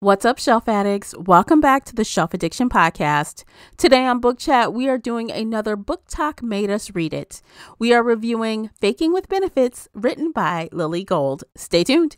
What's up, Shelf Addicts? Welcome back to the Shelf Addiction Podcast. Today on Book Chat, we are doing another Book Talk Made Us Read It. We are reviewing Faking with Benefits, written by Lily Gold. Stay tuned.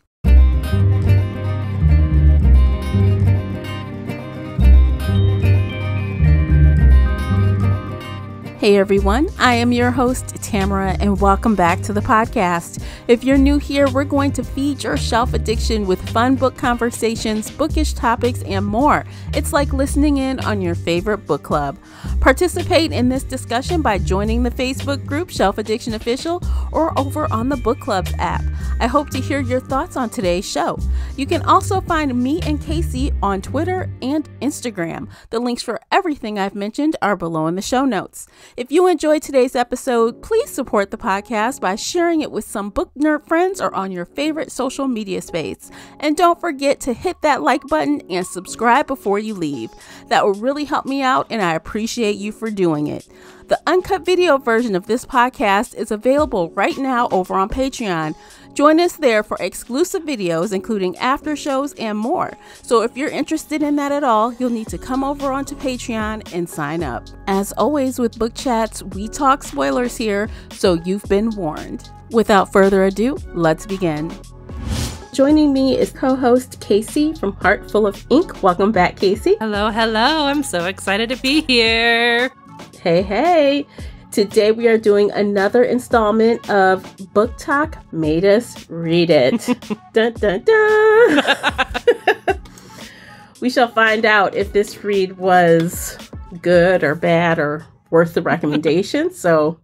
Hey everyone, I am your host, Tamara, and welcome back to the podcast. If you're new here, we're going to feed your shelf addiction with fun book conversations, bookish topics, and more. It's like listening in on your favorite book club. Participate in this discussion by joining the Facebook group Shelf Addiction Official or over on the Book Clubs app. I hope to hear your thoughts on today's show. You can also find me and Casey on Twitter and Instagram. The links for everything I've mentioned are below in the show notes. If you enjoyed today's episode, please support the podcast by sharing it with some book nerd friends or on your favorite social media space. And don't forget to hit that like button and subscribe before you leave. That will really help me out, and I appreciate you for doing it. The uncut video version of this podcast is available right now over on Patreon. Join us there for exclusive videos, including after shows and more. So if you're interested in that at all, you'll need to come over onto Patreon and sign up. As always with Book Chats, we talk spoilers here, so you've been warned. Without further ado, let's begin. Joining me is co-host Casey from Heart Full of Ink. Welcome back, Casey. Hello. I'm so excited to be here. Hey. Today we are doing another installment of Book Talk Made Us Read It. Dun, dun, dun. We shall find out if this read was good or bad or worth the recommendation. So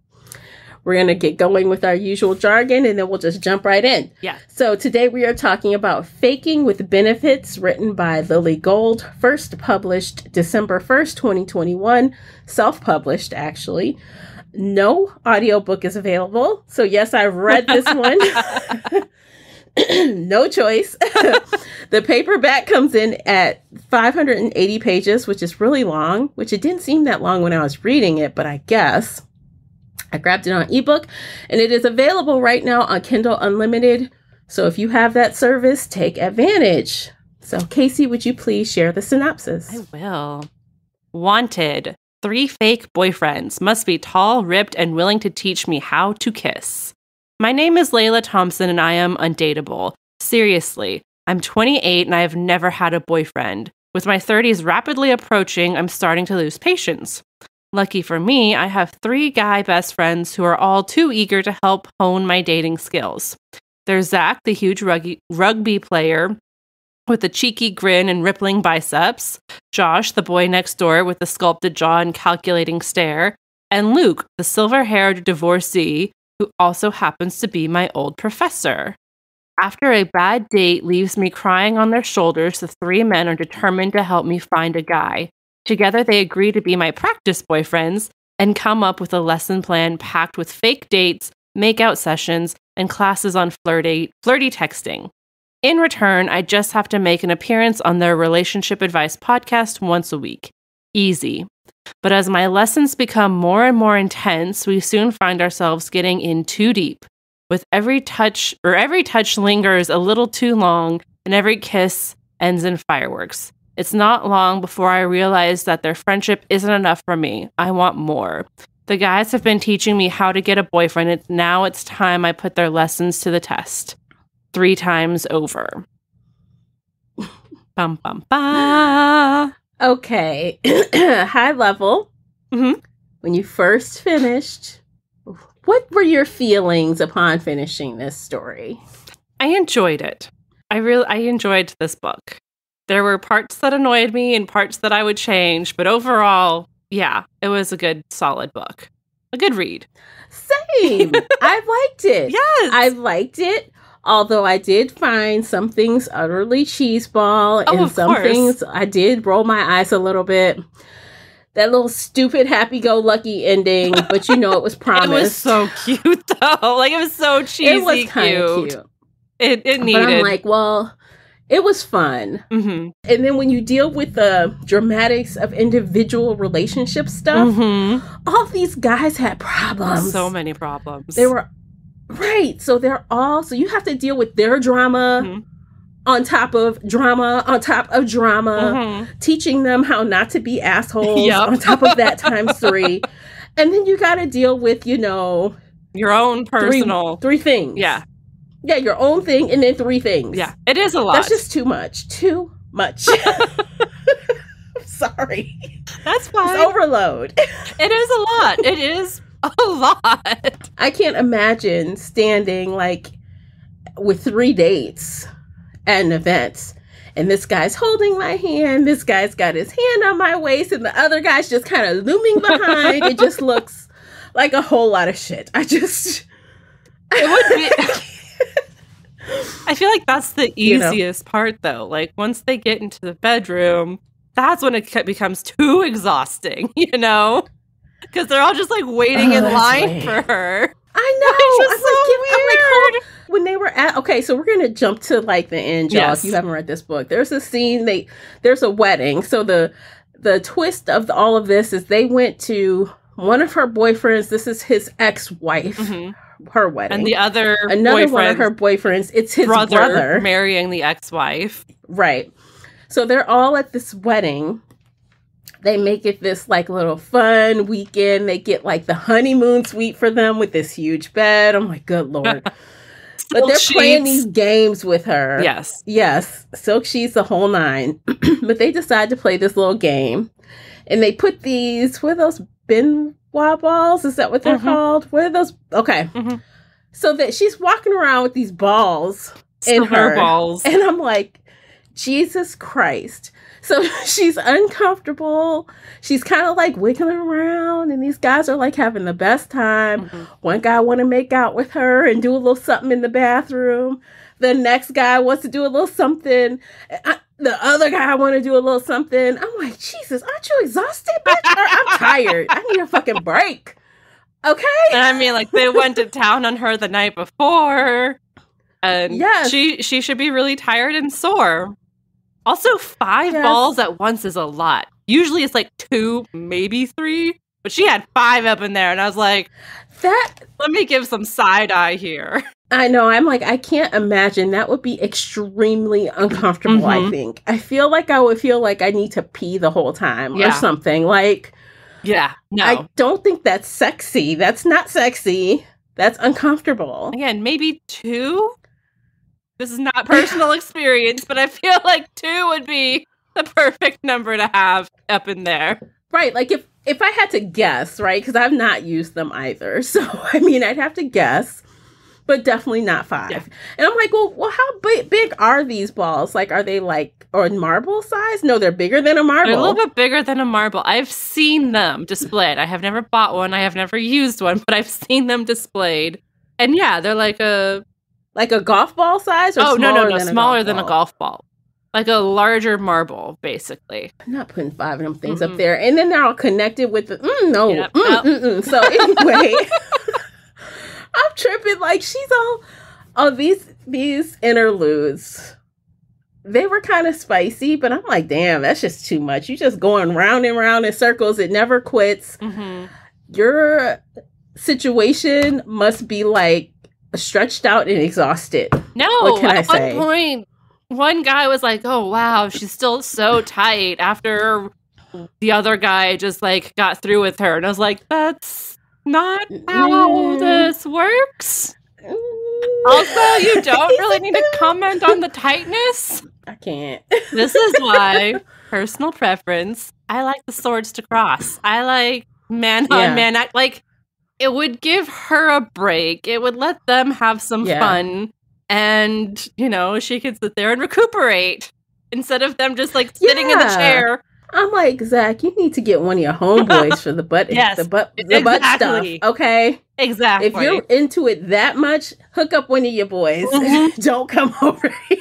we're going to get going with our usual jargon and then we'll just jump right in. Yeah. So today we are talking about Faking with Benefits, written by Lily Gold, first published December 1st, 2021, self-published actually. No audiobook is available. So yes, I've read this one. No choice. The paperback comes in at 580 pages, which is really long, which it didn't seem that long when I was reading it, but I guess I grabbed it on ebook and it is available right now on Kindle Unlimited. So if you have that service, take advantage. So Casey, would you please share the synopsis? I will. Wanted. 3 fake boyfriends must be tall, ripped, and willing to teach me how to kiss. My name is Layla Thompson and I am undateable. Seriously, I'm 28 and I have never had a boyfriend. With my 30s rapidly approaching, I'm starting to lose patience. Lucky for me, I have 3 guy best friends who are all too eager to help hone my dating skills. There's Zach, the huge rugby player with a cheeky grin and rippling biceps, Josh, the boy next door with the sculpted jaw and calculating stare, and Luke, the silver-haired divorcee who also happens to be my old professor. After a bad date leaves me crying on their shoulders, the 3 men are determined to help me find a guy. Together, they agree to be my practice boyfriends and come up with a lesson plan packed with fake dates, make-out sessions, and classes on flirty texting. In return, I just have to make an appearance on their relationship advice podcast once a week. Easy. But as my lessons become more and more intense, we soon find ourselves getting in too deep. With every touch lingers a little too long, and every kiss ends in fireworks. It's not long before I realize that their friendship isn't enough for me. I want more. The guys have been teaching me how to get a boyfriend, and now it's time I put their lessons to the test. 3 times over. Bum, bum, bum. Okay. High level. Mm-hmm. When you first finished, what were your feelings upon finishing this story? I enjoyed it. I enjoyed this book. There were parts that annoyed me and parts that I would change, but overall, yeah, it was a good, solid book. A good read. Same. I liked it. Yes. I liked it. Although I did find some things utterly cheeseball and some things I did roll my eyes a little bit. That little stupid happy-go-lucky ending, but you know it was promised. It was so cute, though. Like, it was so cheesy It was kind of cute. It needed. But I'm like, well, it was fun. Mm-hmm. And then when you deal with the dramatics of individual relationship stuff, all these guys had problems. So many problems. They were... Right. So you have to deal with their drama on top of drama, on top of drama, teaching them how not to be assholes on top of that times 3. And then you got to deal with, you know, your own personal three things. Yeah. Yeah, your own thing and then 3 things. Yeah, it is a lot. That's just too much. Too much. Sorry. That's fine. It's overload. It is a lot. It is a lot. I can't imagine standing like with 3 dates at an event and this guy's holding my hand, this guy's got his hand on my waist, and the other guy's just kind of looming behind. It just looks like a whole lot of shit. It would be. I feel like that's the easiest part, though. Like, once they get into the bedroom, that's when it becomes too exhausting, you know? Because they're all just, like, waiting in line for her. I know. I'm like, when they were at, okay, so we're going to jump to, like, the end, y'all, if you haven't read this book. There's a scene, there's a wedding. So the twist of all of this is they went to one of her boyfriends. This is his ex-wife. Her wedding. And another one of her boyfriends, it's his brother marrying the ex-wife. Right. So they're all at this wedding. They make it this like little fun weekend. They get like the honeymoon suite for them with this huge bed. I'm like, good Lord. But they're playing these games with her. Yes. Silk sheets, the whole 9. But they decide to play this little game. And they put these, what are those, Benoit balls? Is that what they're called? What are those? Okay. So that she's walking around with these balls in her. Balls. And I'm like, Jesus Christ. So she's uncomfortable. She's kind of like wiggling around, and these guys are like having the best time. One guy want to make out with her and do a little something in the bathroom. The next guy wants to do a little something. The other guy want to do a little something. I'm like, Jesus, aren't you exhausted, bitch? I'm tired. I need a fucking break. Okay? And I mean, like, they went to town on her the night before. And she should be really tired and sore. Also, 5 balls at once is a lot. Usually it's like 2, maybe 3. But she had 5 up in there. And I was like, let me give some side eye here. I know. I'm like, I can't imagine. That would be extremely uncomfortable, I think. I feel like I would feel like I need to pee the whole time or something. Like, no. I don't think that's sexy. That's not sexy. That's uncomfortable. Again, maybe 2? This is not personal experience, but I feel like 2 would be the perfect number to have up in there. Right. Like if I had to guess, right? Because I've not used them either. So, I mean, I'd have to guess, but definitely not 5. Yeah. And I'm like, well, how big are these balls? Like, are they like, or marble size? No, they're bigger than a marble. They're a little bit bigger than a marble. I've seen them displayed. I have never bought one. I have never used one, but I've seen them displayed. And yeah, they're like a golf ball size? Or no, smaller than a golf ball. Like a larger marble, basically. I'm not putting 5 of them things up there. And then they're all connected with the, So anyway, I'm tripping. Like, she's these interludes, they were kind of spicy, but I'm like, damn, that's just too much. You just going round and round in circles. It never quits. Your situation must be like stretched out and exhausted. No, what can I say? At one point, one guy was like, oh, wow, she's still so tight after the other guy just like got through with her. And I was like, that's not how this works. Also, you don't really need to comment on the tightness. I can't. This is why, personal preference, I like the swords to cross. I like man on man act. Like, it would give her a break. It would let them have some fun. And, you know, she could sit there and recuperate instead of them just like sitting in the chair. I'm like, Zach, you need to get one of your homeboys for the butt, the butt stuff. Okay, exactly. If you're into it that much, hook up one of your boys. Don't come over here.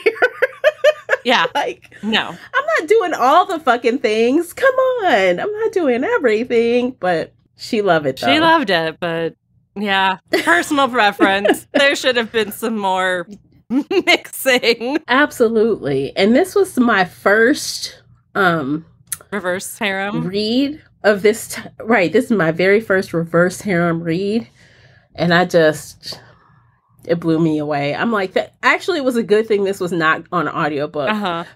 Yeah, like, no, I'm not doing all the fucking things. Come on, I'm not doing everything. But she loved it. She loved it, but. Yeah, personal preference. There should have been some more mixing. Absolutely. And this was my first reverse harem read of this. Right. This is my very first reverse harem read. And I just, it blew me away. I'm like, that actually was a good thing this was not on audiobook.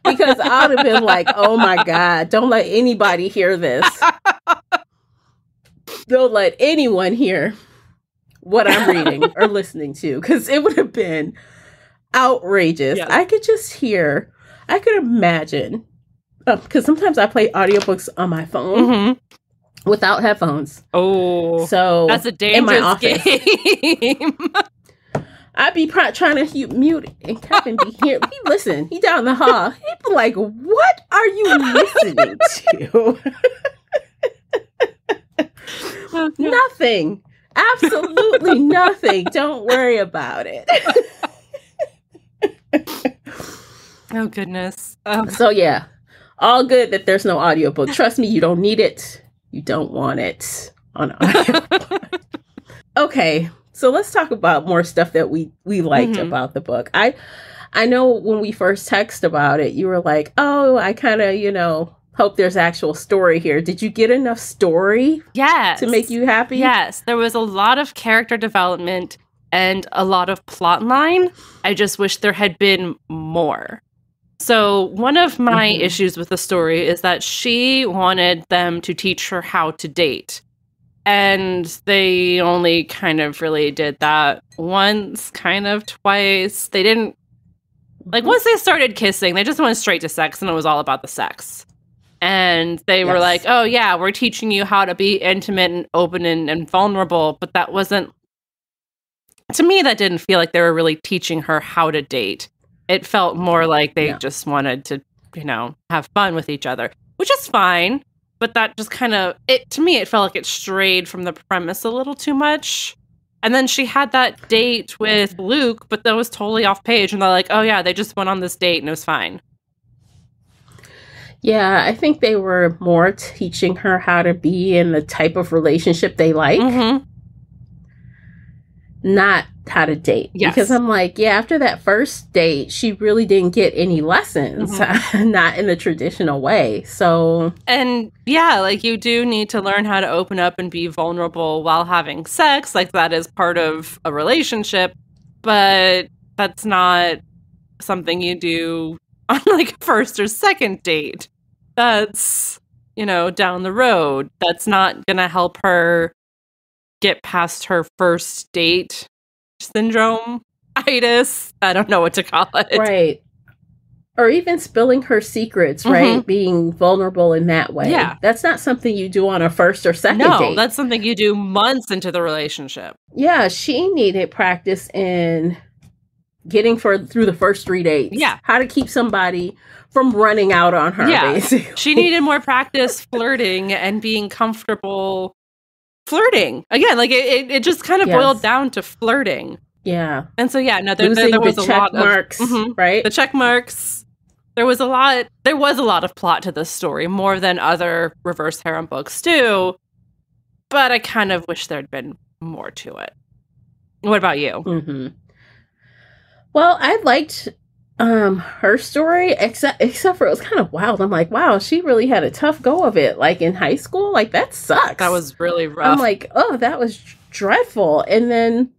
Because I would have been like, oh my God, don't let anybody hear this. Don't let anyone hear what I'm reading or listening to, because it would have been outrageous. Yes. I could imagine, because sometimes I play audiobooks on my phone without headphones. Oh, so that's a dangerous game. I'd be trying to mute it, and Kevin be here. He listen. He down the hall. He'd be like, "What are you listening to?" Nothing. Absolutely nothing. Don't worry about it. Oh, goodness. So, yeah. All good that there's no audiobook. Trust me, you don't need it. You don't want it on audiobook. Okay. So let's talk about more stuff that we liked about the book. I know when we first texted about it, you were like, oh, I kind of, hope there's actual story here. Did you get enough story to make you happy? Yes. There was a lot of character development and a lot of plot line. I just wish there had been more. So one of my issues with the story is that she wanted them to teach her how to date. And they only kind of really did that once, kind of twice. They didn't, once they started kissing, they just went straight to sex, and it was all about the sex. And they were like, oh, yeah, we're teaching you how to be intimate and open and vulnerable. But that wasn't, to me, that didn't feel like they were really teaching her how to date. It felt more like they just wanted to, have fun with each other, which is fine. But that just kind of, to me, it felt like it strayed from the premise a little too much. And then she had that date with Luke, but that was totally off page. And they're like, oh, yeah, they just went on this date and it was fine. Yeah, I think they were more teaching her how to be in the type of relationship they like, not how to date. Yes. Because I'm like, after that first date, she really didn't get any lessons, not in the traditional way. So, and you do need to learn how to open up and be vulnerable while having sex. That is part of a relationship, but that's not something you do on a first or second date. That's, down the road. That's not going to help her get past her first date syndrome-itis. I don't know what to call it. Right. Or even spilling her secrets, right? Being vulnerable in that way. Yeah. That's not something you do on a first or second date. No, that's something you do months into the relationship. Yeah, she needed practice in getting through the first 3 dates. Yeah. How to keep somebody from running out on her, basically. She needed more practice flirting and being comfortable flirting. Again, it just kind of boiled down to flirting. Yeah. And so, there was a lot of marks, right? The check marks. There was a lot of plot to this story, more than other reverse harem books do. But I kind of wish there'd been more to it. What about you? Well, I liked her story, except for it was kind of wild. I'm like, wow, she really had a tough go of it. In high school, that sucks. That was really rough. I'm like, oh, that was dreadful. And then,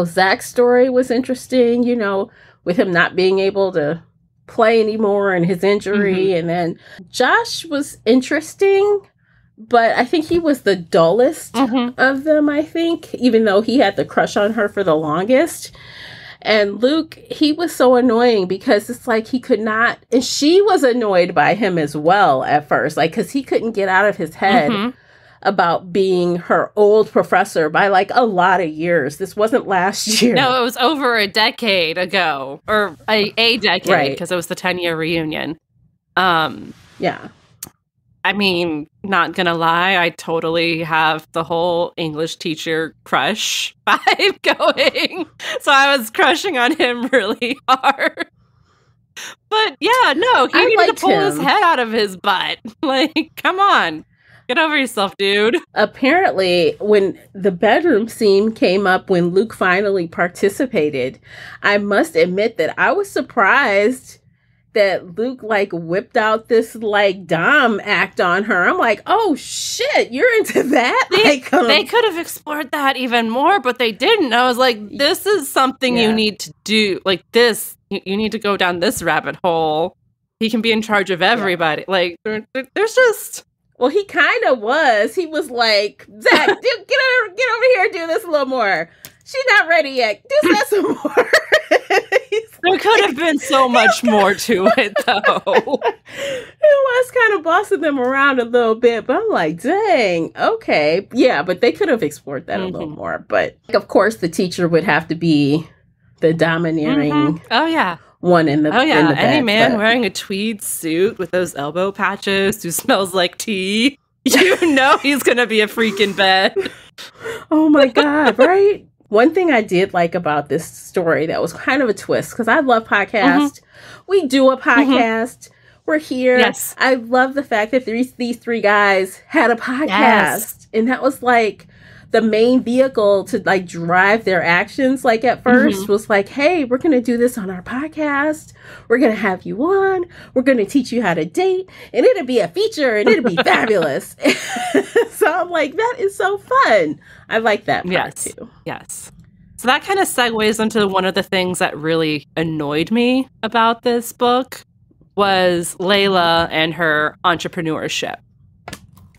Zach's story was interesting, with him not being able to play anymore and his injury. And then Josh was interesting, but I think he was the dullest of them, I think, even though he had the crush on her for the longest. And Luke, he was so annoying because it's he could not, and she was annoyed by him as well at first, because he couldn't get out of his head about being her old professor by a lot of years. This wasn't last year. No, it was over a decade ago, or a decade, because it was the 10-year reunion. Yeah. I mean, not gonna lie, I totally have the whole English teacher crush vibe going. So I was crushing on him really hard. But he needed to pull his head out of his butt. Come on. Get over yourself, dude. Apparently, when the bedroom scene came up when Luke finally participated, I must admit that I was surprised that Luke like whipped out this like dom act on her. I'm like, oh shit, you're into that? They could have explored that even more, but they didn't. I was like, this is something you need to do. Like this, you need to go down this rabbit hole. He can be in charge of everybody. Like there's just. Well, he kind of was. He was like, Zach, get over here, do this a little more. She's not ready yet. Do that some more. There could have been so much more to it, though. It was kind of bossing them around a little bit, but I'm like, dang, okay. Yeah, but they could have explored that a little more. But, of course, the teacher would have to be the domineering one in the in the any back, man wearing a tweed suit with those elbow patches who smells like tea, you know he's going to be a freak in bed. Oh, my God, right? One thing I did like about this story that was kind of a twist, because I love podcasts. We do a podcast. We're here. Yes. I love the fact that these three guys had a podcast. Yes. And that was like the main vehicle to like drive their actions. Like at first was like, hey, we're going to do this on our podcast. We're going to have you on. We're going to teach you how to date. And it'll be a feature and it'll be fabulous. So I'm like, that is so fun. I like that part too. Yes. So that kind of segues into one of the things that really annoyed me about this book was Layla and her entrepreneurship.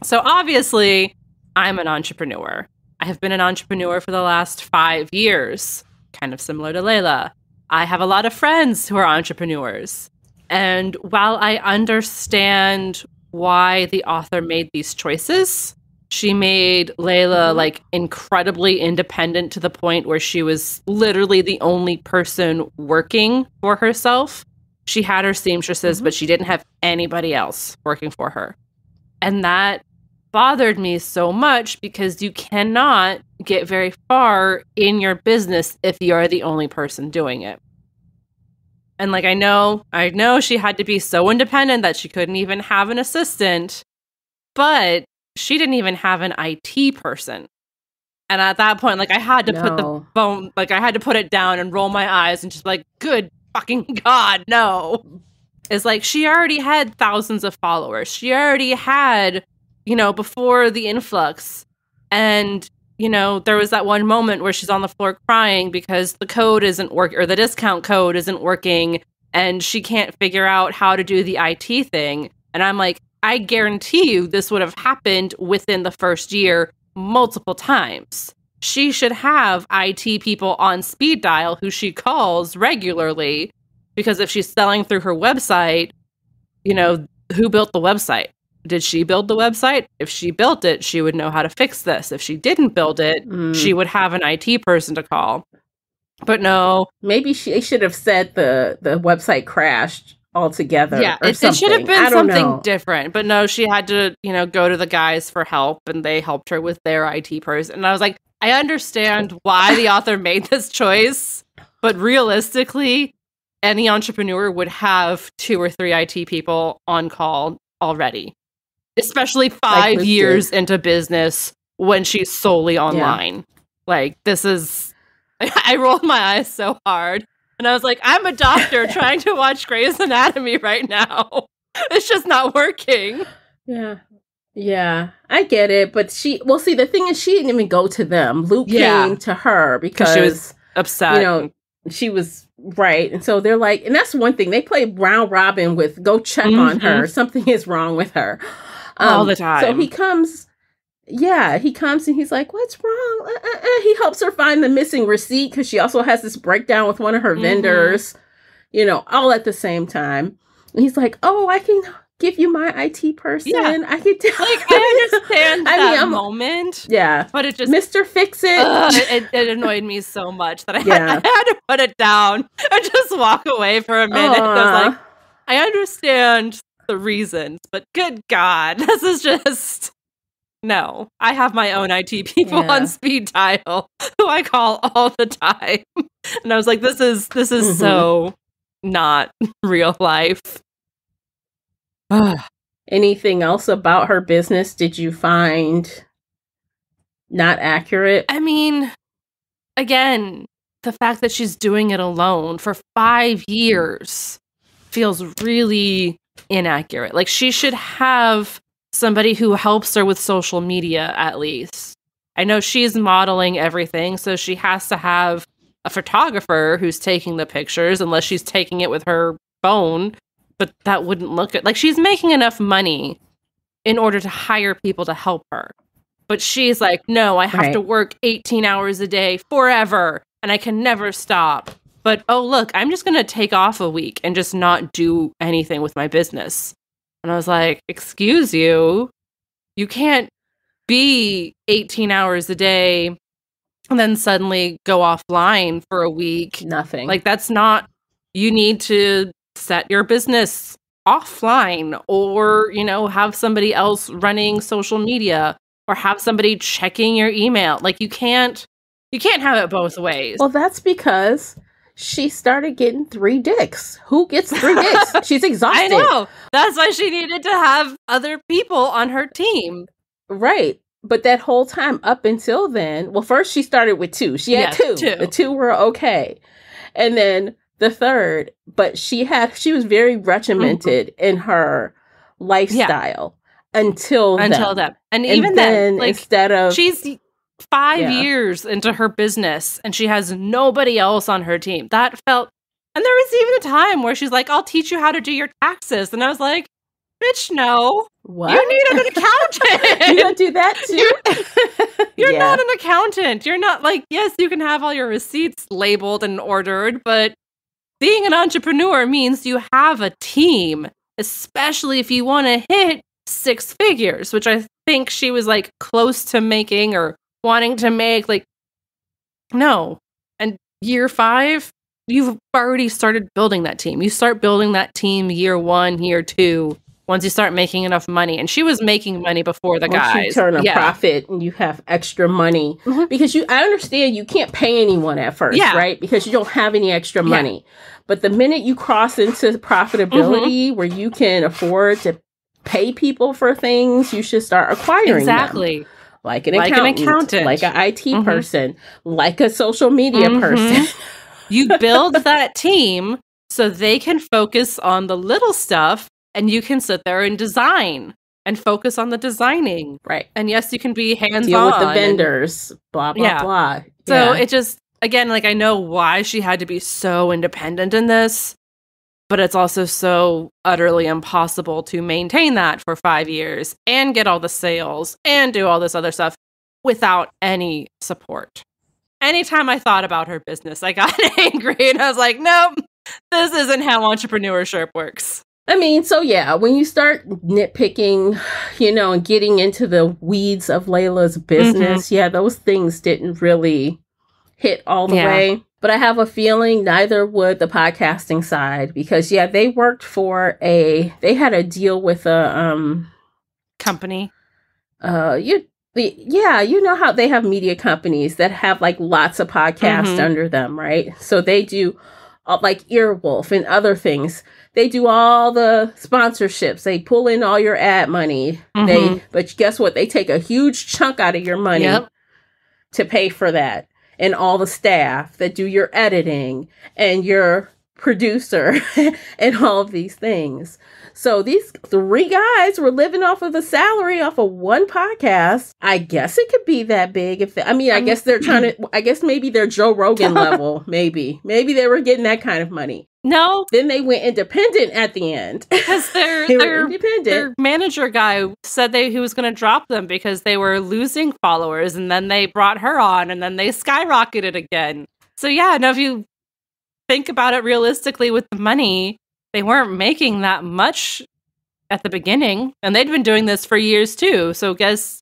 So obviously, I'm an entrepreneur. I have been an entrepreneur for the last 5 years, kind of similar to Layla. I have a lot of friends who are entrepreneurs. And while I understand why the author made these choices, she made Layla like incredibly independent to the point where she was literally the only person working for herself. She had her seamstresses, but she didn't have anybody else working for her. And that bothered me so much because you cannot get very far in your business if you're the only person doing it. And like, I know she had to be so independent that she couldn't even have an assistant, but she didn't even have an IT person. And at that point, like I had to put the phone, like I had to put it down and roll my eyes and just like, good fucking God, no. It's like she already had thousands of followers. She already had, before the influx. And, there was that one moment where she's on the floor crying because the code isn't working or the discount code isn't working and she can't figure out how to do the IT thing. And I'm like, I guarantee you this would have happened within the first year multiple times. She should have IT people on speed dial who she calls regularly because if she's selling through her website, who built the website? Did she build the website? If she built it, she would know how to fix this. If she didn't build it, she would have an IT person to call. But no. Maybe she should have said the website crashed altogether. Yeah, it should have been something different. But no, she had to, go to the guys for help and they helped her with their IT person. And I was like, I understand why the author made this choice, but realistically, any entrepreneur would have 2 or 3 IT people on call already. Especially 5 years into business when she's solely online. Yeah. Like, this is... I rolled my eyes so hard. And I was like, I'm a doctor trying to watch Grey's Anatomy right now. It's just not working. Yeah. Yeah, I get it. But the thing is, she didn't even go to them. Luke came to her because she was upset. She was right. And so they're like, and that's one thing. They play round robin with go check on her. Something is wrong with her. All the time. So he comes and he's like, what's wrong? He helps her find the missing receipt because she also has this breakdown with one of her vendors, all at the same time. And he's like, oh, I can give you my IT person. Yeah. I can tell. Like, I understand that moment. Yeah. But it just... Mr. Fix It. It annoyed me so much that I had to put it down and just walk away for a minute. I was like, I understand the reasons, but good God, this is just... No, I have my own IT people on speed dial who I call all the time. And I was like, this is so not real life. Anything else about her business did you find not accurate? I mean, again, the fact that she's doing it alone for 5 years. feels really inaccurate. Like, she should have somebody who helps her with social media, at least. I know she's modeling everything, so she has to have a photographer who's taking the pictures, unless she's taking it with her phone, but that wouldn't look good. Like, she's making enough money in order to hire people to help her. But she's like, no, I have to work 18 hours a day forever, and I can never stop. But, oh, look, I'm just going to take off a week and just not do anything with my business. And I was like, excuse you, you can't be 18 hours a day and then suddenly go offline for a week. Nothing. Like, that's not, you need to set your business offline, or, you know, have somebody else running social media, or have somebody checking your email. Like, you can't have it both ways. Well, that's because she started getting 3 dicks. Who gets 3 dicks? She's exhausted. I know. That's why she needed to have other people on her team. Right. But that whole time up until then, well, first she started with 2. She had 2. The 2 were okay. And then the 3rd, but she was very regimented in her lifestyle until that. And even then, like, instead of, she's 5 years into her business and she has nobody else on her team. That felt, and there was even a time where she's like, I'll teach you how to do your taxes. And I was like, bitch, no. What? You need an accountant. You don't do that too? You're not an accountant. You're not, like, yes, you can have all your receipts labeled and ordered, but being an entrepreneur means you have a team, especially if you want to hit 6 figures, which I think she was, like, close to making or wanting to make. Like, no. And year 5, you've already started building that team. You start building that team year 1, year 2, once you start making enough money. And she was making money before the guys. Once you turn a profit and you have extra money. Because I understand you can't pay anyone at first, right? Because you don't have any extra money. But the minute you cross into profitability where you can afford to pay people for things, you should start acquiring them. Like an accountant, like an IT person, like a social media person. You build that team so they can focus on the little stuff, and you can sit there and design and focus on the designing. Right. And yes, you can be hands-on. Deal with the vendors, blah, blah, blah. So it just, again, like, I know why she had to be so independent in this, but it's also so utterly impossible to maintain that for 5 years and get all the sales and do all this other stuff without any support. Anytime I thought about her business, I got angry and I was like, nope, this isn't how entrepreneurship works. I mean, so yeah, when you start nitpicking, you know, and getting into the weeds of Layla's business, those things didn't really hit all the way. But I have a feeling neither would the podcasting side, because they worked for they had a deal with a company. You know how they have media companies that have, like, lots of podcasts under them, right? So they do like Earwolf and other things. They do all the sponsorships. They pull in all your ad money. But guess what? They take a huge chunk out of your money to pay for that. And all the staff that do your editing and your producer and all of these things. So these 3 guys were living off of the salary off of one podcast. I guess it could be that big. I guess they're trying to, I guess maybe they're Joe Rogan level. Maybe they were getting that kind of money. No. Then they went independent at the end. Because their manager guy said he was going to drop them because they were losing followers, and then they brought her on, and then they skyrocketed again. So yeah, now if you think about it realistically with the money, they weren't making that much at the beginning, and they'd been doing this for years too. So guess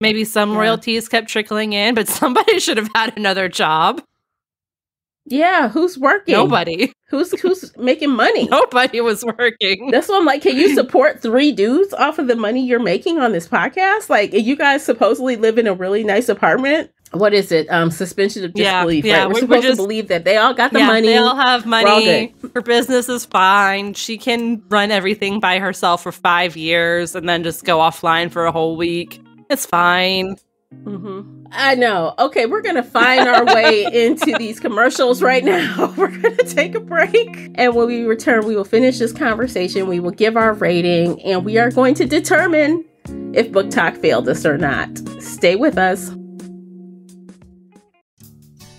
maybe some royalties kept trickling in, but somebody should have had another job. Yeah, who's working? Nobody. Who's making money? Nobody was working. That's what I'm like, can you support 3 dudes off of the money you're making on this podcast? Like, you guys supposedly live in a really nice apartment. What is it? Suspension of disbelief, right? We're supposed to believe that they all got the money. They all have money. Her business is fine. She can run everything by herself for 5 years and then just go offline for a whole week. It's fine. I know. Okay, we're going to find our way into these commercials right now. We're going to take a break. And when we return, we will finish this conversation. We will give our rating, and we are going to determine if Book Talk failed us or not. Stay with us.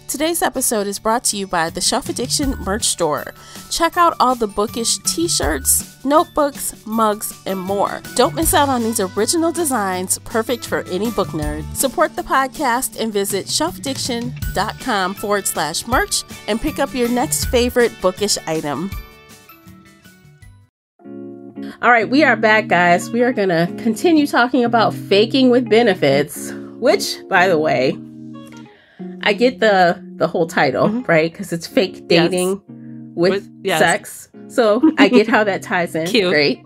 Today's episode is brought to you by the Shelf Addiction merch store. Check out all the bookish t-shirts, notebooks, mugs, and more. Don't miss out on these original designs, perfect for any book nerd. Support the podcast and visit shelfaddiction.com/merch and pick up your next favorite bookish item. All right, we are back, guys. We are going to continue talking about faking with benefits, which, by the way, I get the whole title, right? Because it's fake dating with sex. So I get how that ties in. Cute. Great.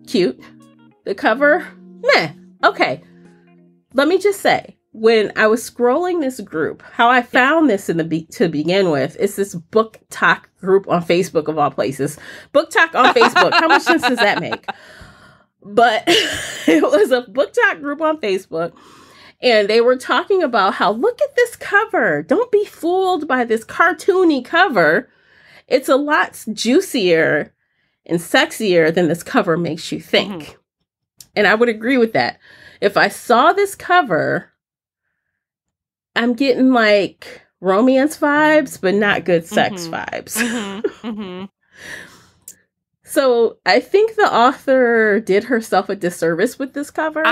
Cute. The cover, meh. Okay. Let me just say, when I was scrolling this group, how I found this to begin with is this Book Talk group on Facebook, of all places. Book Talk on Facebook. How much sense does that make? But it was a Book Talk group on Facebook. And they were talking about how, look at this cover. Don't be fooled by this cartoony cover. It's a lot juicier and sexier than this cover makes you think. Mm-hmm. And I would agree with that. If I saw this cover, I'm getting like romance vibes, but not good sex vibes. Mm-hmm. Mm-hmm. So I think the author did herself a disservice with this cover.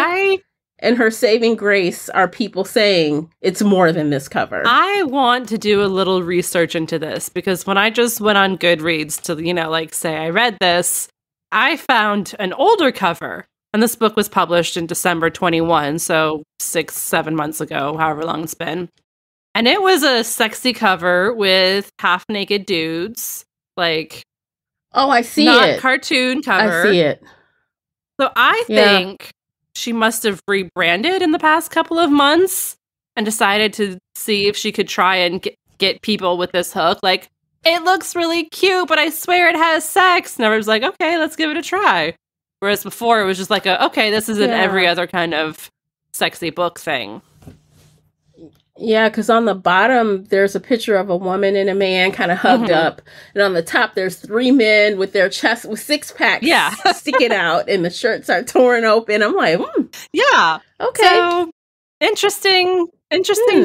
And her saving grace are people saying it's more than this cover. I want to do a little research into this because when I just went on Goodreads to, say I read this, I found an older cover. And this book was published in December 21, so 6-7 months ago, however long it's been. And it was a sexy cover with half-naked dudes, like... Oh, I see not it. Cartoon cover. I see it. So I think... she must have rebranded in the past couple of months and decided to see if she could try and get people with this hook. Like, it looks really cute, but I swear it has sex. And everyone's like, okay, let's give it a try. Whereas before it was just like, okay, this is an every other kind of sexy book thing. Yeah, because on the bottom, there's a picture of a woman and a man kind of hugged up. And on the top, there's 3 men with their chest, with 6-packs sticking out. And the shirts are torn open. I'm like, yeah. Okay. So, interesting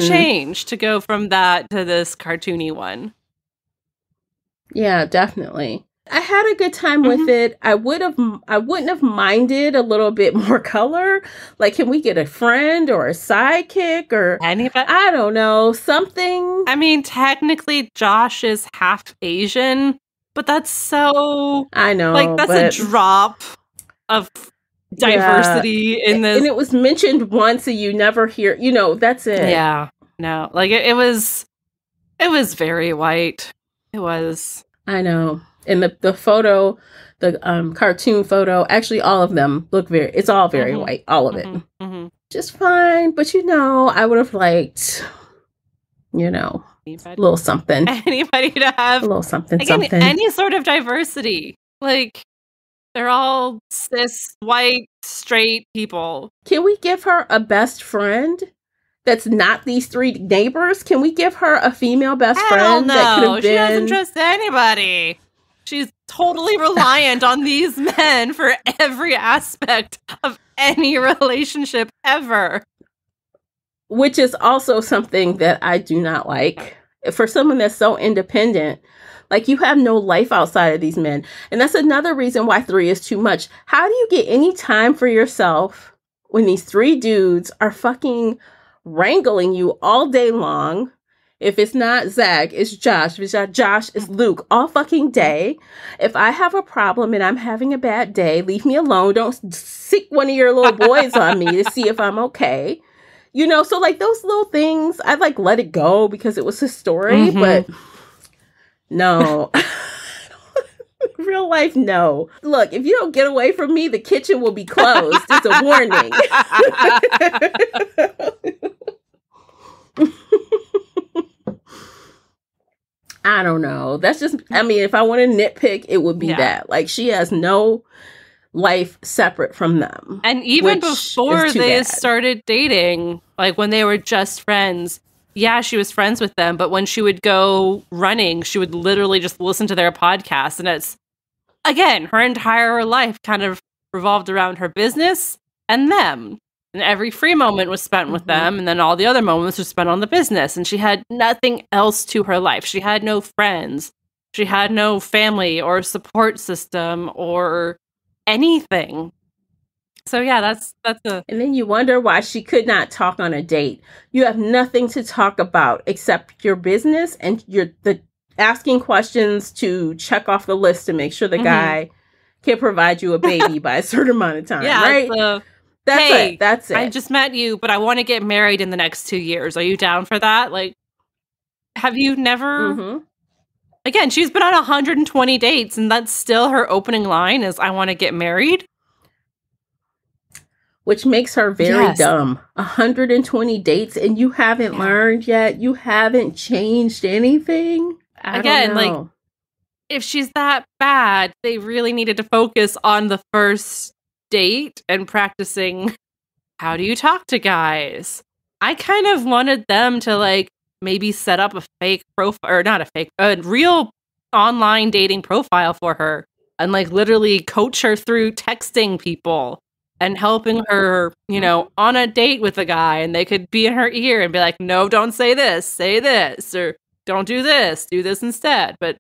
change to go from that to this cartoony one. Yeah, definitely. I had a good time with it. I wouldn't have minded a little bit more color. Like, can we get a friend or a sidekick or anybody? I don't know, something. I mean, technically Josh is half Asian, but that's so I know. Like, that's a drop of diversity in this. And it was mentioned once and you never hear, that's it. Yeah. No. Like it was very white. It was. I know. And the photo, the cartoon photo, actually all of them look it's all very white, all of it. Just fine. But I would have liked, a little something. Anybody to have a little something, like something. Any sort of diversity. Like, they're all cis, white, straight people. Can we give her a best friend that's not these 3 neighbors? Can we give her a female best friend? No. That could have been... She doesn't trust anybody. She's totally reliant on these men for every aspect of any relationship ever. Which is also something that I do not like. For someone that's so independent, like, you have no life outside of these men. And that's another reason why 3 is too much. How do you get any time for yourself when these 3 dudes are fucking wrangling you all day long? If it's not Zach, it's Josh. If it's not Josh, it's Luke all fucking day. If I have a problem and I'm having a bad day, leave me alone. Don't sick one of your little boys on me to see if I'm okay. So like those little things, I'd like let it go because it was a story, but no. Real life, no. Look, if you don't get away from me, the kitchen will be closed. It's a warning. I don't know. That's just, if I want to nitpick, it would be that. Like, she has no life separate from them. And even before they started dating, like when they were just friends, yeah, she was friends with them. But when she would go running, she would literally just listen to their podcast. And it's, again, her entire life kind of revolved around her business and them. And every free moment was spent with them. And then all the other moments were spent on the business. And she had nothing else to her life. She had no friends. She had no family or support system or anything. So yeah, that's a... And then you wonder why she could not talk on a date. You have nothing to talk about except your business and the asking questions to check off the list to make sure the guy can provide you a baby by a certain amount of time. Yeah, right? That's it. I just met you, but I want to get married in the next 2 years. Are you down for that? Like, have you never... Again, she's been on 120 dates, and that's still her opening line is, I want to get married. Which makes her very dumb. 120 dates, and you haven't learned yet? You haven't changed anything? Again, like, if she's that bad, they really needed to focus on the first date and practicing how do you talk to guys. I kind of wanted them to, like, maybe set up a fake profile, or not a fake, a real online dating profile for her and, like, literally coach her through texting people and helping her, you know, on a date with a guy, and they could be in her ear and be like, no, don't say this, or don't do this instead. But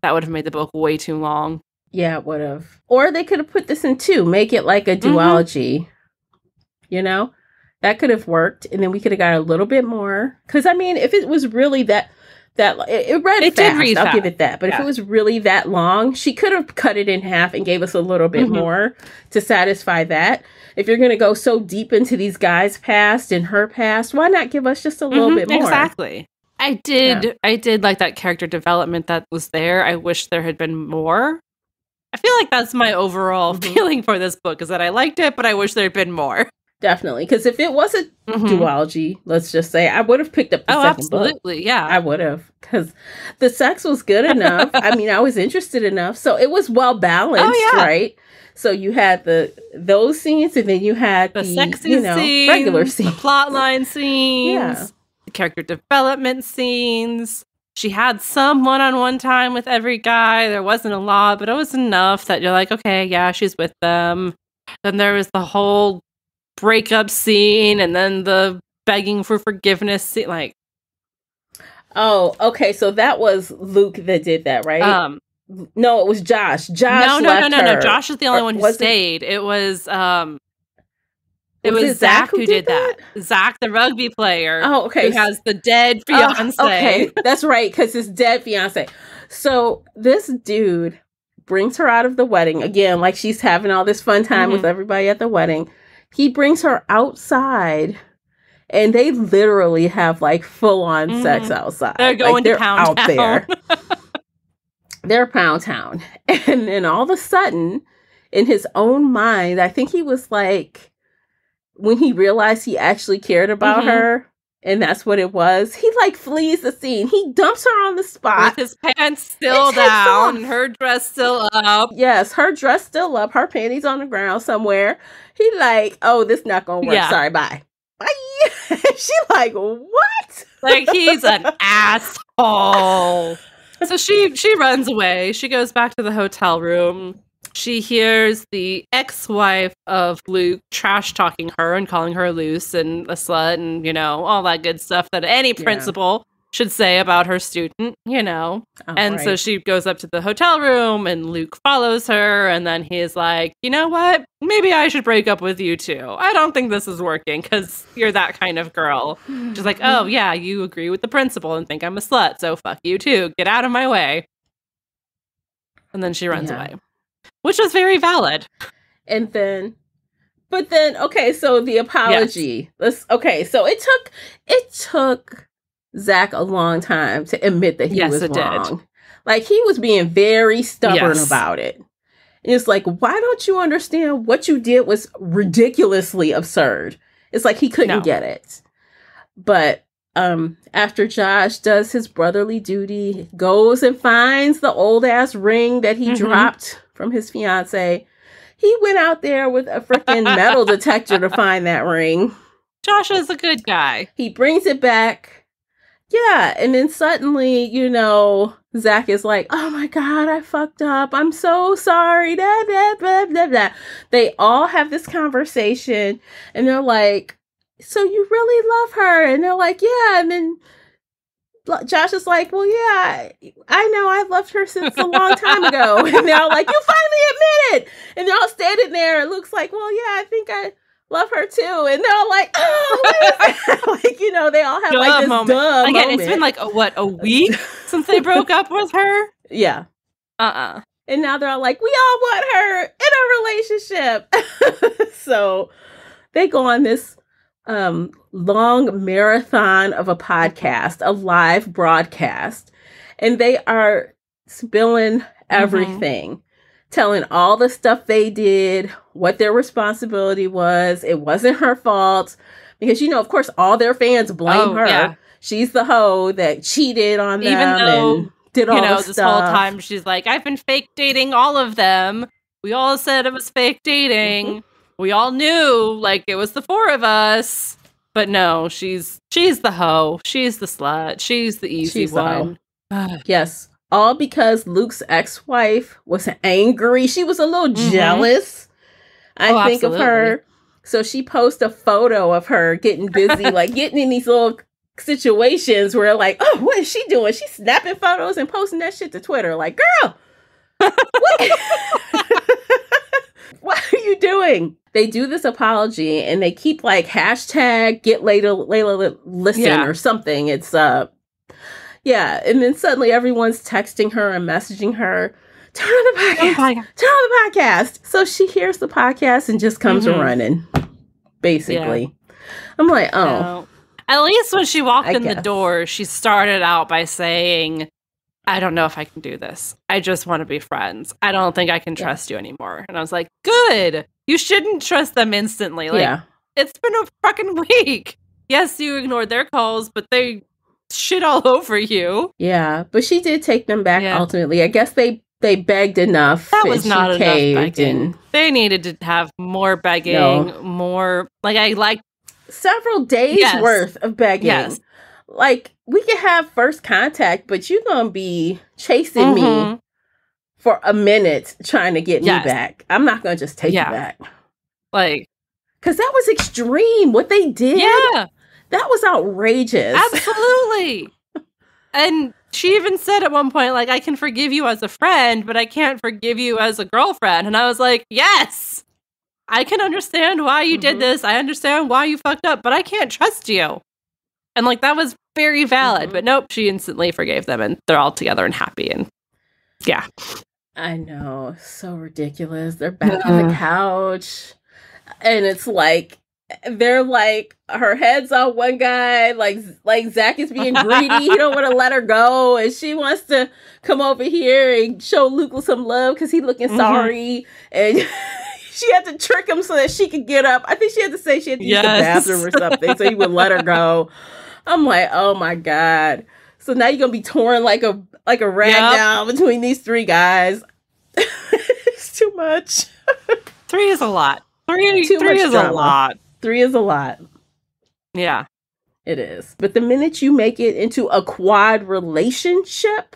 that would have made the book way too long. Yeah, it would have. Or they could have put this in 2, make it like a duology, you know? That could have worked, and then we could have got a little bit more. Because, I mean, if it was really that it read fast, did read I'll fast. give it that. But if it was really that long, she could have cut it in half and gave us a little bit more to satisfy that. If you're going to go so deep into these guys' past and her past, why not give us just a little bit more? Exactly. I did like that character development that was there. I wish there had been more. I feel like that's my overall feeling for this book, is that I liked it, but I wish there had been more. Definitely, because if it was a duology, let's just say, I would have picked up the second book. Absolutely, yeah. I would have, because the sex was good enough. I mean, I was interested enough, so it was well balanced, right? So you had those scenes, and then you had the sexy scenes, regular scenes, the plotline scenes, the character development scenes. She had some one-on-one time with every guy. There wasn't a lot, but it was enough that you're like, okay, yeah, she's with them. Then there was the whole breakup scene, and then the begging for forgiveness scene. Like, oh, okay, so that was Luke that did that, right? No, it was Josh. No. Josh is the only one who stayed. It was it was Zach who did that. Zach, the rugby player. Oh, okay. Who has the dead fiance. Okay, that's right, because his dead fiance. So this dude brings her out of the wedding again, like she's having all this fun time with everybody at the wedding. He brings her outside, and they literally have, like, full-on sex outside. They're going to Pound out Town. there. They're Pound Town. And then all of a sudden, in his own mind, I think he was like, when he realized he actually cared about her, and that's what it was, he, like, flees the scene. He dumps her on the spot. With his pants still down, her dress still up. Yes, her dress still up, her panties on the ground somewhere. He like, oh, this not gonna work. Sorry, bye. Bye. She like, what? Like, he's an asshole. So she runs away. She goes back to the hotel room. She hears the ex-wife of Luke trash-talking her and calling her loose and a slut and, you know, all that good stuff that any principal should say about her student, you know. So she goes up to the hotel room, and Luke follows her, and then he's like, you know what? Maybe I should break up with you too. I don't think this is working because you're that kind of girl. She's like, oh yeah, you agree with the principal and think I'm a slut, so fuck you too. Get out of my way. And then she runs away. Which was very valid. And then, okay, so the apology. So it took Zach a long time to admit that he was wrong. Like, he was being very stubborn about it. And it's like, why don't you understand what you did was ridiculously absurd? It's like he couldn't get it. But after Josh does his brotherly duty, goes and finds the old ass ring that he dropped from his fiance. He went out there with a freaking metal detector to find that ring. Josh is a good guy. He brings it back. Yeah. And then suddenly, Zach is like, oh my God, I fucked up. I'm so sorry. Blah, blah, blah, blah, blah. They all have this conversation and they're like, so you really love her? And they're like, yeah. And then Josh is like, well, yeah, I know. I've loved her since a long time ago. And they're all like, you finally admit it. And they're all standing there. It looks like, well, yeah, I think I love her too. And they're all like, oh, what is that? Like, they all have like this moment. dumb Again, moment. it's been like, a week since they broke up with her? Yeah. And now they're all like, we all want her in a relationship. So they go on this long marathon of a podcast, a live broadcast, and they are spilling everything, telling all the stuff they did, what their responsibility was. It wasn't her fault because, of course, all their fans blame her. Yeah. She's the hoe that cheated on them. Even though, and did all this this stuff. whole time she's like, I've been fake dating all of them. We all said it was fake dating. We all knew, like, it was the four of us. But no, she's the hoe. She's the slut. She's the easy one. Yes. All because Luke's ex-wife was angry. She was a little jealous, I think, of her. So she posted a photo of her getting busy, like getting in these little situations where like, oh, what is she doing? She's snapping photos and posting that shit to Twitter. Like, girl, what? What are you doing? They do this apology and they keep like hashtag get Layla listen or something. It's yeah. And then suddenly everyone's texting her and messaging her, turn on the podcast, turn on the podcast. So she hears the podcast and just comes running, basically. Yeah. I'm like, oh. No. At least when she walked in the door, she started out by saying, I don't know if I can do this. I just want to be friends. I don't think I can trust you anymore. And I was like, good. You shouldn't trust them instantly. Like, it's been a fucking week. Yes, you ignored their calls, but they shit all over you. Yeah, but she did take them back ultimately. I guess they begged enough. That was not enough begging. They needed to have more begging, more, like, I like several days worth of begging. Yes. Like, we can have first contact, but you're going to be chasing me for a minute trying to get me back. I'm not going to just take you back. Like, because that was extreme. What they did. Yeah. That was outrageous. Absolutely. And she even said at one point, like, I can forgive you as a friend, but I can't forgive you as a girlfriend. And I was like, yes, I can understand why you did this. I understand why you fucked up, but I can't trust you. And like, that was very valid, but nope, she instantly forgave them and they're all together and happy. And yeah. I know. So ridiculous. They're back on the couch and it's like, they're like, her head's on one guy, like Zach is being greedy. He don't want to let her go. And she wants to come over here and show Luke some love because he's looking sorry. And she had to trick him so that she could get up. I think she had to say she had to use the bathroom or something so he would let her go. I'm like, oh my God. So now you're going to be torn like a rag down between these three guys. It's too much. 3 is a lot. Three is a lot. 3 is a lot. Yeah. It is. But the minute you make it into a quad relationship,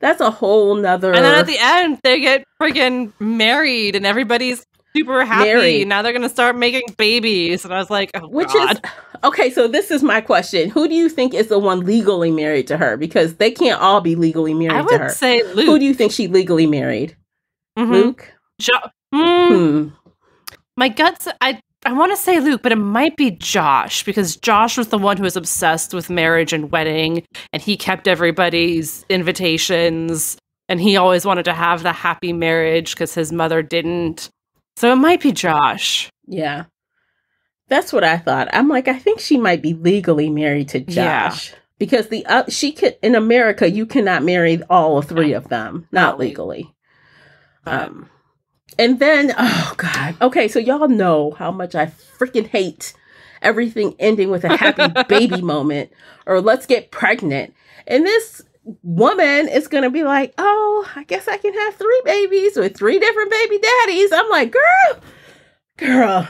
that's a whole nother... And then at the end, they get friggin' married and everybody's super happy. Now they're going to start making babies. And I was like, oh, God. Okay, so this is my question. Who do you think is the one legally married to her? Because they can't all be legally married to her. I would say Luke. Who do you think she legally married? Luke? My guts, I want to say Luke, but it might be Josh, because Josh was the one who was obsessed with marriage and wedding, and he kept everybody's invitations, and he always wanted to have the happy marriage because his mother didn't. So it might be Josh. Yeah. That's what I thought. I'm like, I think she might be legally married to Josh. Yeah. Because she could, in America, you cannot marry all 3 of them. Not legally. And then, oh God. Okay, so y'all know how much I freaking hate everything ending with a happy baby moment or let's get pregnant. And this woman is going to be like, oh, I guess I can have 3 babies with 3 different baby daddies. I'm like, girl,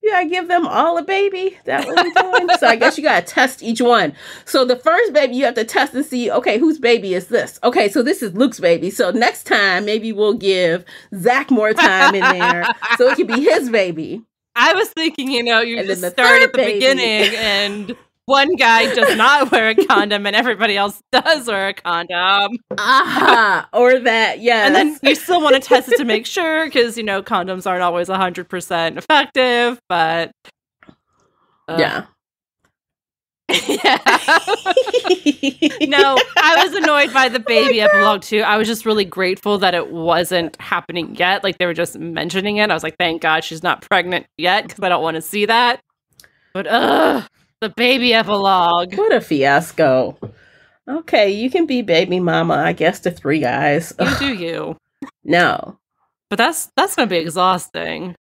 you gotta give them all a baby. That what we're doing? So I guess you gotta test each one. So the first baby you have to test and see, okay, whose baby is this? Okay, so this is Luke's baby. So next time maybe we'll give Zach more time in there so it can be his baby. I was thinking, you just start at the beginning and one guy does not wear a condom and everybody else does wear a condom. Or that, yeah. And then you still want to test it to make sure because, condoms aren't always 100% effective, but... Yeah. Yeah. No, I was annoyed by the baby epilogue too. I was just really grateful that it wasn't happening yet. Like they were just mentioning it. I was like, thank God she's not pregnant yet because I don't want to see that. But the baby epilogue. What a fiasco. Okay, you can be baby mama, I guess, to 3 guys. You do you. No. But that's going to be exhausting.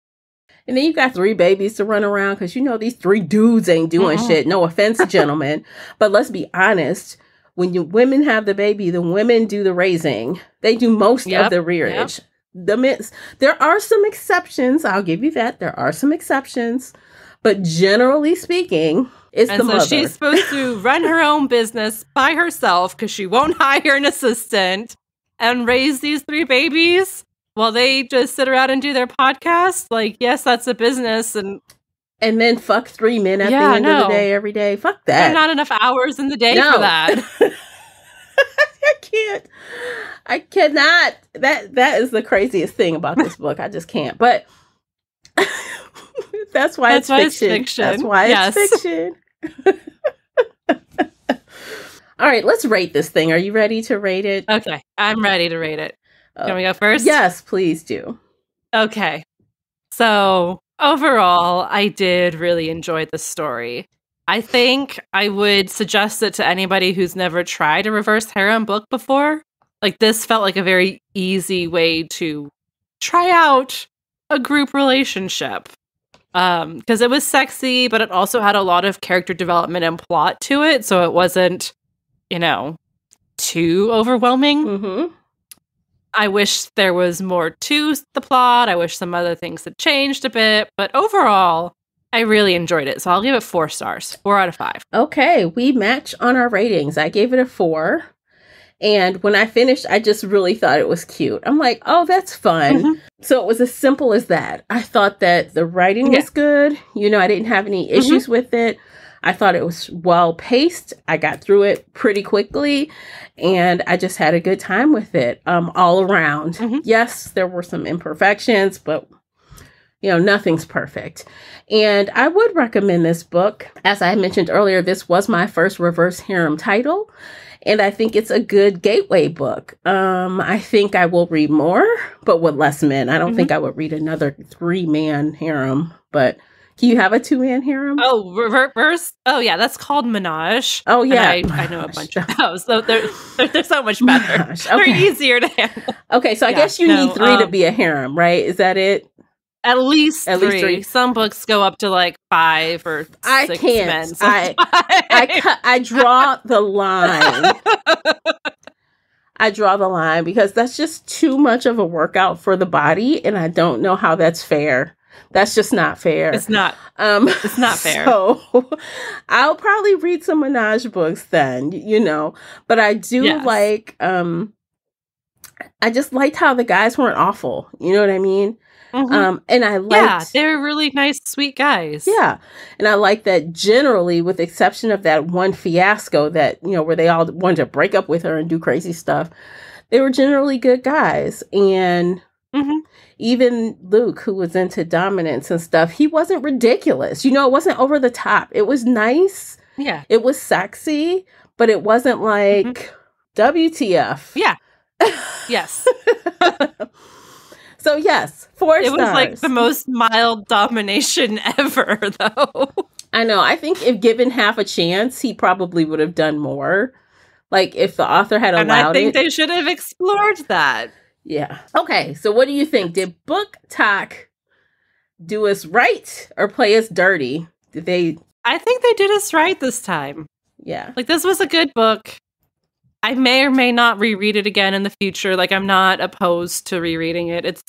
And then you got 3 babies to run around because these 3 dudes ain't doing shit. No offense, gentlemen. But let's be honest. When women have the baby, the women do the raising. They do most of the rearage. There are some exceptions. I'll give you that. There are some exceptions. But generally speaking, it's the mother. She's supposed to run her own business by herself because she won't hire an assistant and raise these 3 babies while they just sit around and do their podcast. Like, yes, that's a business. And then fuck 3 men at the end of the day every day. Fuck that. There are not enough hours in the day for that. I cannot. That is the craziest thing about this book. I just can't. But that's why it's fiction. That's why it's fiction. All right, let's rate this thing. Are you ready to rate it? Okay, I'm ready to rate it. Can we go first? Yes, please do. Okay. So, overall, I did really enjoy the story. I think I would suggest it to anybody who's never tried a reverse harem book before. Like, this felt like a very easy way to try out a group relationship. Because it was sexy, but it also had a lot of character development and plot to it, so it wasn't, too overwhelming. Mm-hmm. I wish there was more to the plot. I wish some other things had changed a bit, but overall, I really enjoyed it. So I'll give it 4 stars, 4 out of 5. Okay, we match on our ratings. I gave it a 4. And when I finished, I just really thought it was cute. I'm like, oh, that's fun. Mm-hmm. So it was as simple as that. I thought that the writing was good. I didn't have any issues with it. I thought it was well paced. I got through it pretty quickly. And I just had a good time with it all around. Mm-hmm. Yes, there were some imperfections, but nothing's perfect. And I would recommend this book. As I mentioned earlier, this was my first reverse harem title. And I think it's a good gateway book. I think I will read more, but with less men. I don't think I would read another 3-man harem. But can you have a 2-man harem? Oh, reverse? Oh, yeah, that's called Menage. Oh, yeah. I know a bunch of those. So they're so much better. Menage. Okay. They're easier to handle. Okay, so I guess you need 3 to be a harem, right? Is that it? At least 3. Some books go up to like 5 or 6 I can't. men. I draw the line. I draw the line because that's just too much of a workout for the body, and I don't know how that's fair. That's just not fair. It's not. It's not fair. So I'll probably read some Menage books then, But I do like. I just liked how the guys weren't awful. You know what I mean? Mm-hmm. And I liked... they're really nice, sweet guys. Yeah. And I like that generally, with the exception of that one fiasco that, where they all wanted to break up with her and do crazy stuff, they were generally good guys. And even Luke, who was into dominance and stuff, he wasn't ridiculous. It wasn't over the top. It was nice. Yeah. It was sexy, but it wasn't like WTF. Yeah. Yes. So yes, 4 stars. It was like the most mild domination ever, though. I know. I think if given half a chance, he probably would have done more. Like if the author had allowed it. And I think they should have explored that. Yeah. Okay. So what do you think? Did Book Talk do us right or play us dirty? I think they did us right this time. Yeah. Like this was a good book. I may or may not reread it again in the future. Like, I'm not opposed to rereading it.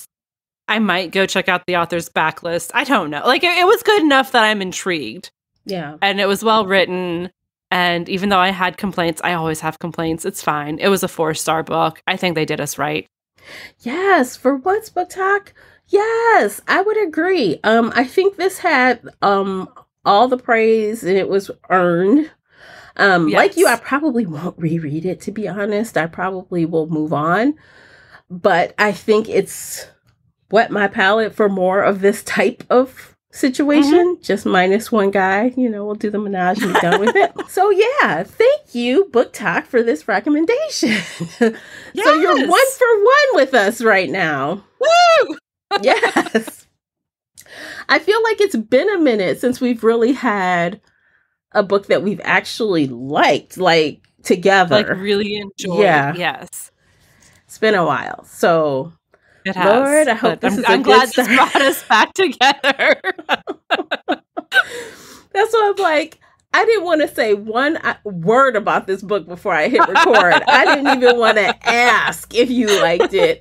I might go check out the author's backlist. I don't know. Like, it was good enough that I'm intrigued. Yeah. And it was well written. And even though I had complaints, I always have complaints. It's fine. It was a 4-star book. I think they did us right. Yes. For What's Book Talk? Yes, I would agree. I think this had all the praise and it was earned. Yes. Like you, I probably won't reread it, to be honest. I probably will move on. But I think it's whet my palate for more of this type of situation. Just minus one guy. We'll do the menage and be done with it. So yeah, thank you, Book Talk, for this recommendation. Yes. So you're 1 for 1 with us right now. Woo! Yes. I feel like it's been a minute since we've really had a book that we've actually liked, like together. Like really enjoyed. Yeah. Yes. It's been a while. So it has. Lord, I hope this is I'm glad start. this brought us back together. That's what I'm like. I didn't want to say one word about this book before I hit record. I didn't even want to ask if you liked it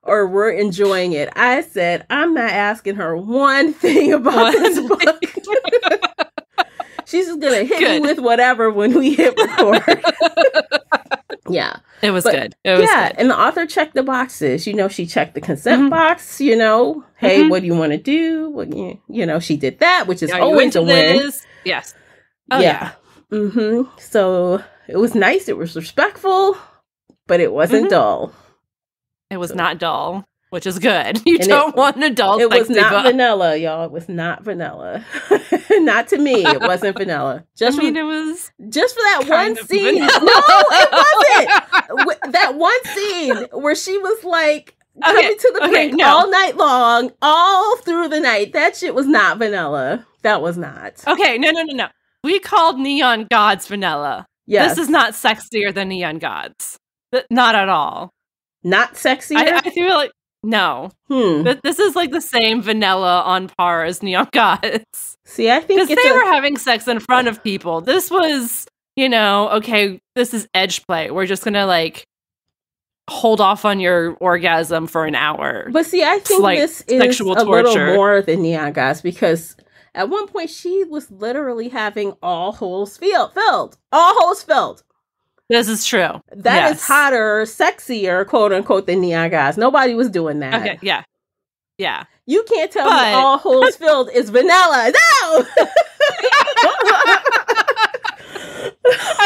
or were enjoying it. I said, I'm not asking her one thing about this book. She's just going to hit me with whatever when we hit record. Yeah. It was good. It was good. And the author checked the boxes. She checked the consent box, hey, what do you want to do? Well, she did that, which is always a win. Yes. Oh, yeah. So it was nice. It was respectful, but it wasn't dull. It was not dull, which is good. You don't want an adult. It was not vanilla, y'all. It was not vanilla. Not to me. It wasn't vanilla. It was just for that one scene. No, it wasn't. That one scene where she was like coming to the brink all night long, all through the night. That shit was not vanilla. That was not. Okay, no. We called Neon Gods vanilla. Yes. This is not sexier than Neon Gods. Not at all. Not sexier? I feel like, no. This is like the same vanilla on par as Neon Gods. See, I think because they were having sex in front of people. This was, okay, this is edge play. We're just going to like hold off on your orgasm for an hour. But see, I think this is a little more than Neon Gods because at one point she was literally having all holes filled. All holes filled. This is true. That is hotter, sexier, quote unquote, than Neon Gods. Nobody was doing that. Okay, yeah. Yeah. You can't tell me all holes filled is vanilla. No!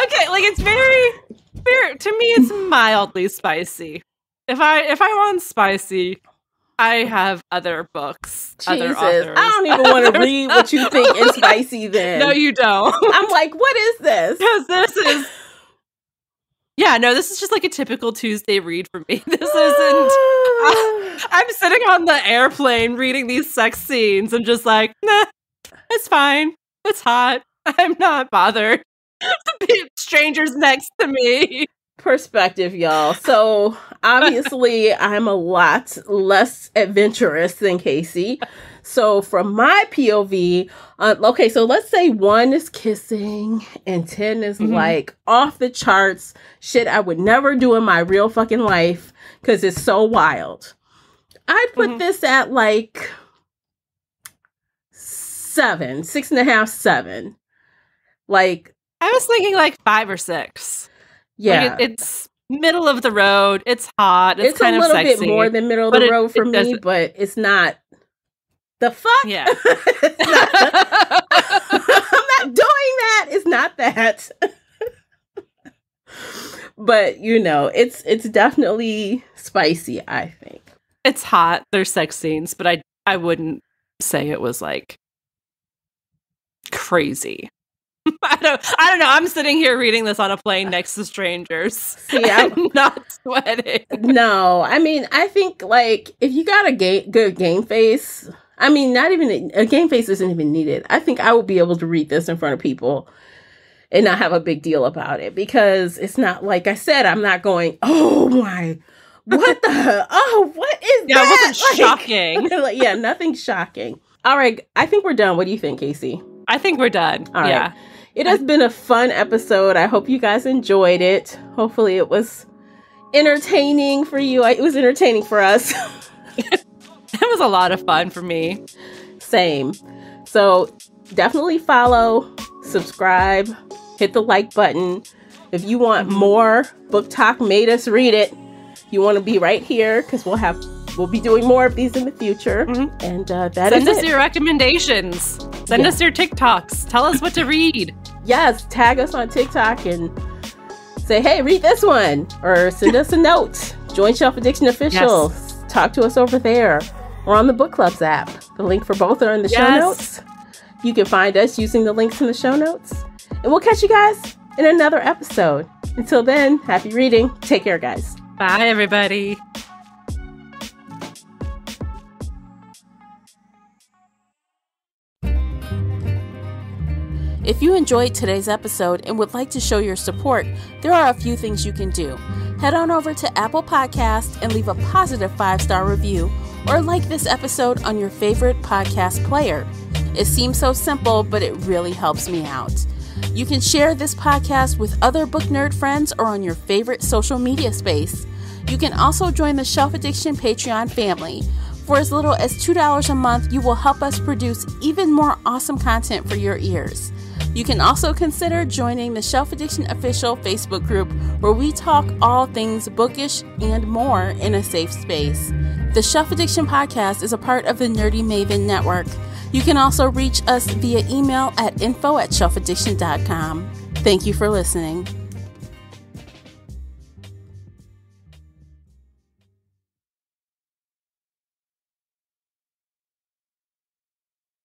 Okay, like it's very to me it's mildly spicy. If I want spicy, I have other books. Jesus, other authors. I don't even want to read what you think is spicy then. No, you don't. I'm like, what is this? Because this is this is just like a typical Tuesday read for me. This isn't I'm sitting on the airplane reading these sex scenes and just like, nah, it's fine. It's hot. I'm not bothered. Strangers next to me. Perspective, y'all. So obviously I'm a lot less adventurous than Casey. So from my POV, okay, so let's say 1 is kissing and 10 is like off the charts shit I would never do in my real fucking life because it's so wild. I'd put this at like 7, 6.5, 7. Like I was thinking like 5 or 6. Yeah, like it's middle of the road. It's hot. It's kind a of little sexy, bit more than middle of the road for me, but it's not. The fuck? Yeah. I'm not doing that. It's not that. But it's definitely spicy, I think. It's hot. There's sex scenes, but I wouldn't say it was like crazy. I don't know. I'm sitting here reading this on a plane next to strangers. See, I'm not sweating. No, I mean, I think like if you got a good game face, I mean, not even a game face isn't even needed. I think I would be able to read this in front of people and not have a big deal about it because it's not like I said. I'm not going, oh my, what the, what is that? Yeah, it wasn't shocking. Like, yeah, nothing shocking. All right, I think we're done. What do you think, Casey? I think we're done. All right. It has been a fun episode. I hope you guys enjoyed it. Hopefully it was entertaining for you. It was entertaining for us. It was a lot of fun for me. Same. So definitely follow, subscribe, hit the like button. If you want more Book Talk Made Us Read It, you want to be right here because we'll be doing more of these in the future. And Send us your recommendations. Send us your TikToks. Tell us what to read. Yes, tag us on TikTok and say, hey, read this one. Or send us a note. Join Shelf Addiction Official. Yes. Talk to us over there. Or on the Book Clubs app. The link for both are in the show notes. You can find us using the links in the show notes. And we'll catch you guys in another episode. Until then, happy reading. Take care, guys. Bye, everybody. If you enjoyed today's episode and would like to show your support, there are a few things you can do. Head on over to Apple Podcasts and leave a positive 5-star review, or like this episode on your favorite podcast player. It seems so simple, but it really helps me out. You can share this podcast with other book nerd friends or on your favorite social media space. You can also join the Shelf Addiction Patreon family. For as little as $2 a month, you will help us produce even more awesome content for your ears. You can also consider joining the Shelf Addiction Official Facebook group, where we talk all things bookish and more in a safe space. The Shelf Addiction Podcast is a part of the Nerdy Maven Network. You can also reach us via email at info@shelfaddiction.com. Thank you for listening.